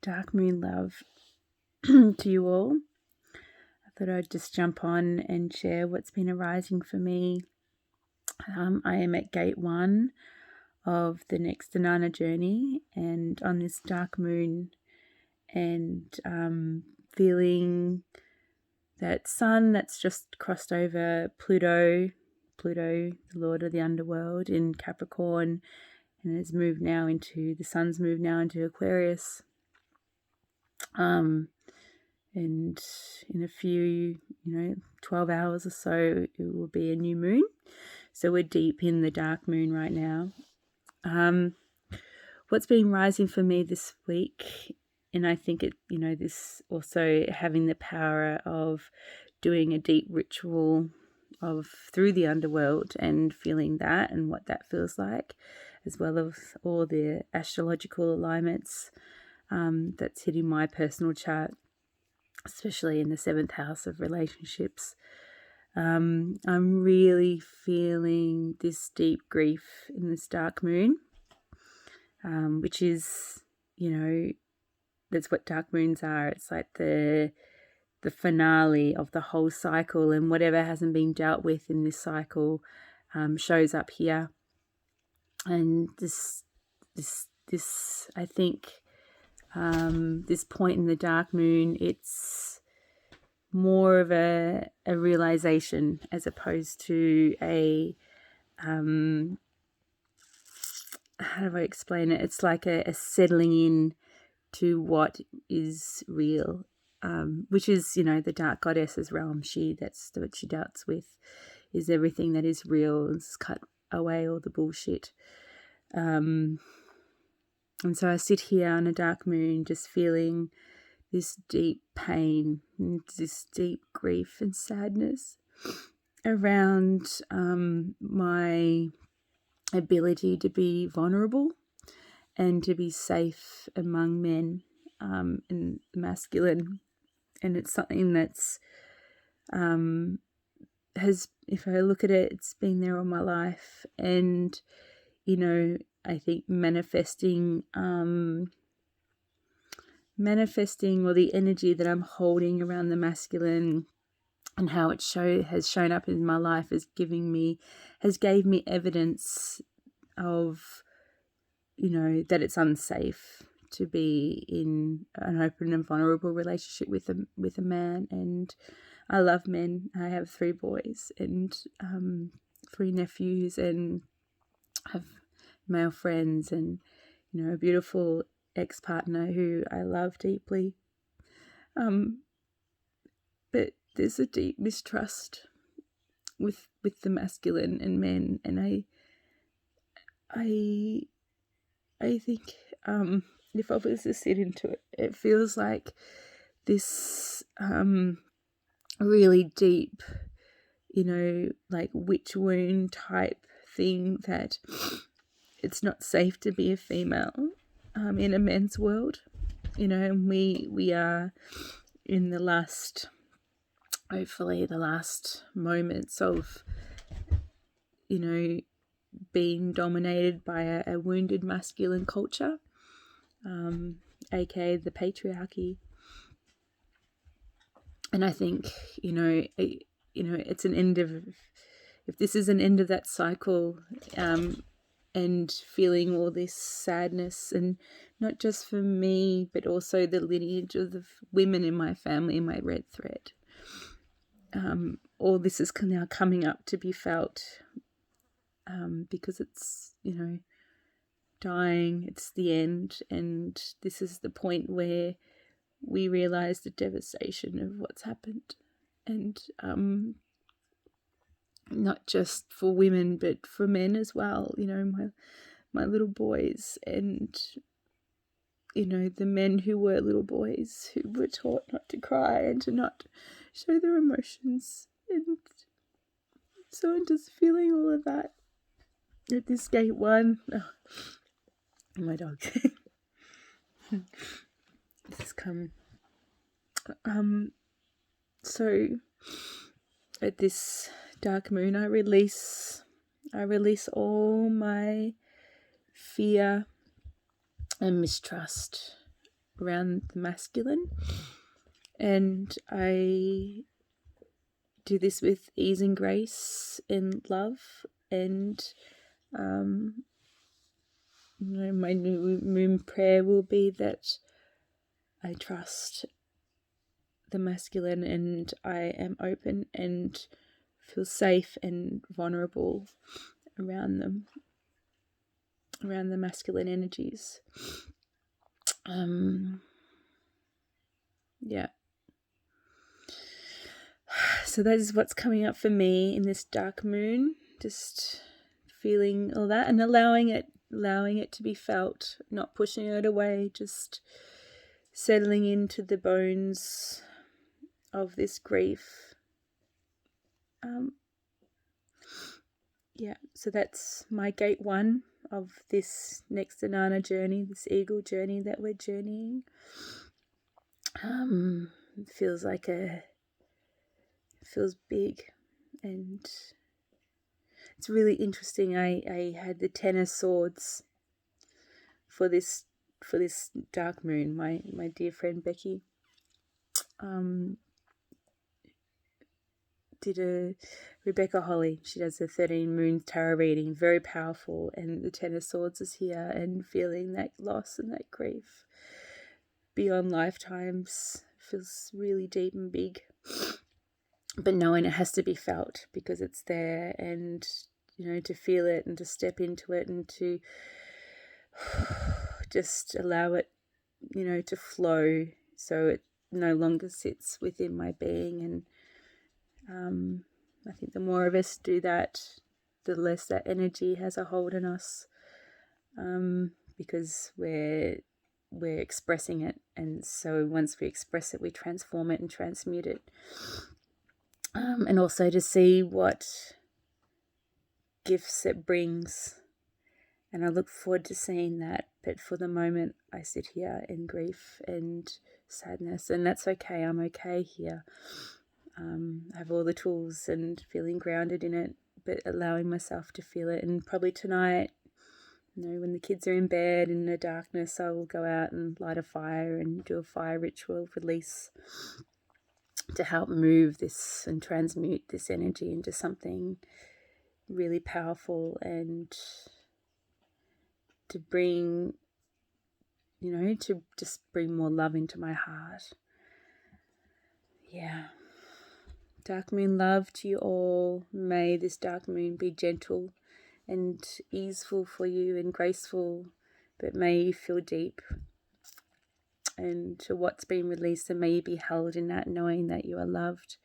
dark moon love to you all. I thought I'd just jump on and share what's been arising for me. I am at gate 1 of the next Inanna journey, and on this dark moon, and feeling that sun that's just crossed over Pluto, the lord of the underworld, in Capricorn, and has moved now into, the sun's moved now into Aquarius. And in a few, 12 hours or so, it will be a new moon. So we're deep in the dark moon right now. What's been rising for me this week, and I think it, this also having the power of doing a deep ritual of through the underworld and feeling that and what that feels like, as well as all the astrological alignments that's hitting my personal chart, especially in the 7th house of relationships. I'm really feeling this deep grief in this dark moon, which is, that's what dark moons are. It's like the finale of the whole cycle, and whatever hasn't been dealt with in this cycle shows up here. And this I think, this point in the dark moon, it's more of a realization as opposed to a how do I explain it? It's like a settling in to what is real, which is, the dark goddess's realm. That's what she deals with, is everything that is real. It's cut away all the bullshit. And so I sit here on a dark moon just feeling this deep pain, this deep grief and sadness around my ability to be vulnerable and to be safe among men in the masculine. And it's something that's if I look at it, it's been there all my life. And I think manifesting or the energy that I'm holding around the masculine and how it has shown up in my life gave me evidence of, that it's unsafe to be in an open and vulnerable relationship with a man. And I love men. I have 3 boys and 3 nephews, and have male friends, and a beautiful ex-partner who I love deeply. But there's a deep mistrust with the masculine and men, and I think if I was to sit into it, it feels like this really deep, like witch wound type thing, that it's not safe to be a female in a men's world, and we are in the last, hopefully the last moments of, being dominated by a wounded masculine culture, aka the patriarchy. And I think, it's an end of, if this is an end of that cycle, and feeling all this sadness, and not just for me, but also the lineage of the women in my family, my red thread. All this is now coming up to be felt, because it's, dying, it's the end, and this is the point where we realize the devastation of what's happened. And not just for women, but for men as well, my little boys, and the men who were little boys, who were taught not to cry and to not show their emotions. And so I'm just feeling all of that at this gate 1. Oh, my dog. This has come. So at this dark moon, I release all my fear and mistrust around the masculine. And I do this with ease and grace and love. And my new moon prayer will be that I trust the masculine and I am open and feel safe and vulnerable around them, around the masculine energies. Yeah. So that is what's coming up for me in this dark moon. Just feeling all that and allowing it to be felt, not pushing it away, just settling into the bones of this grief. So that's my gate 1 of this next Inanna journey, this eagle journey that we're journeying. It feels big, and it's really interesting. I had the 10 of swords for this dark moon. My dear friend Becky did a Rebecca Holly. She does a 13 moon tarot reading, very powerful, and the 10 of swords is here, and feeling that loss and that grief beyond lifetimes feels really deep and big. But knowing it has to be felt because it's there, and to feel it and to step into it and to just allow it to flow, so it no longer sits within my being. And I think the more of us do that, the less that energy has a hold on us, because we're expressing it, and so once we express it, we transform it and transmute it. And also to see what gifts it brings, and I look forward to seeing that. But for the moment, I sit here in grief and sadness, and that's okay. I'm okay here. I have all the tools and feeling grounded in it, but allowing myself to feel it. And probably tonight, when the kids are in bed in the darkness, I will go out and light a fire and do a fire ritual release to help move this and transmute this energy into something really powerful, and to bring, to just bring more love into my heart. Yeah. Dark moon love to you all. May this dark moon be gentle and easeful for you and graceful, but may you feel deep and to what's been released, and may you be held in that, knowing that you are loved